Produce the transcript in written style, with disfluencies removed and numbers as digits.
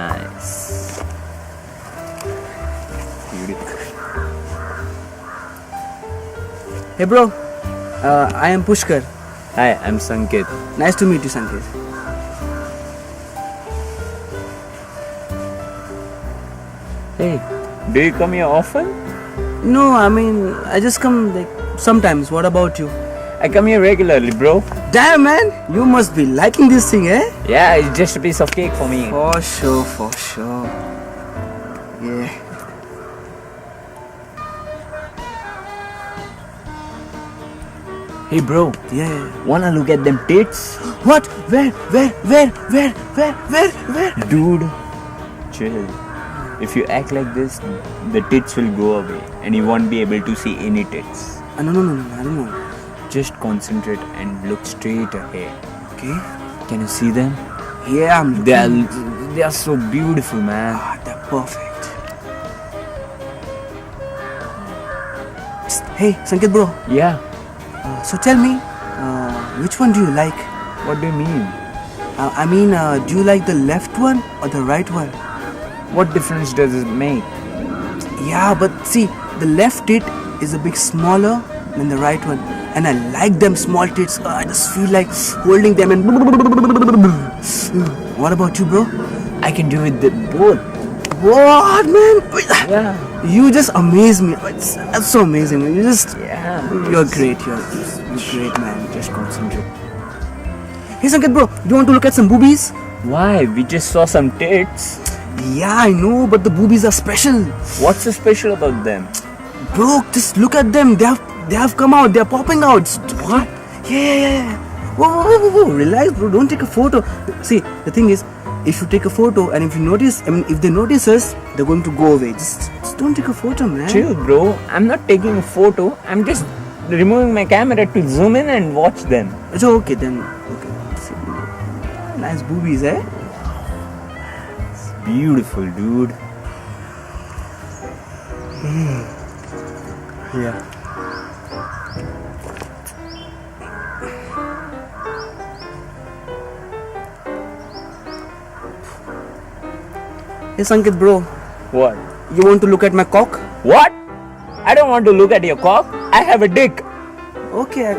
Nice. Beautiful. Hey bro, I am Pushkar. Hi, I'm Sanket. Nice to meet you, Sanket. Hey, do you come here often? No, I mean, I just come like sometimes. What about you? I come here regularly, bro. Damn man, you must be liking this thing, eh? Yeah, it's just a piece of cake for me. For sure, for sure. Yeah. Hey, bro. Yeah. Wanna look at them tits? What? Where? Dude, chill. If you act like this, the tits will go away and you won't be able to see any tits. No, I don't know. Just concentrate and look straight ahead. Okay. Can you see them? Yeah, I'm looking. They are so beautiful, man. They're perfect. Hey, Sanket bro. Yeah. So tell me, which one do you like? What do you mean? I mean, do you like the left one or the right one? What difference does it make? Yeah, but see, the left tit is a bit smaller than the right one. And I like them small tits. I just feel like holding them and... What about you, bro? I can do it both. What, man? Yeah. You just amaze me. That's so amazing. You just... Yeah. You're great. You're great, man. Just concentrate. Hey, Sanket, bro. Do you want to look at some boobies? Why? We just saw some tits. Yeah, I know, but the boobies are special. What's so special about them? Bro, just look at them. They have come out. They're popping out. What? Yeah. Whoa. Relax, bro. Don't take a photo. See, the thing is, if you take a photo and if they notice us, they're going to go away. Just don't take a photo, man. Chill, bro. I'm not taking a photo. I'm just removing my camera to zoom in and watch them. It's okay then. Okay. See, nice boobies, eh? It's beautiful, dude. Yeah. Hey Sanket bro, What? you want to look at my cock? What? I don't want to look at your cock. I have a dick. Okay.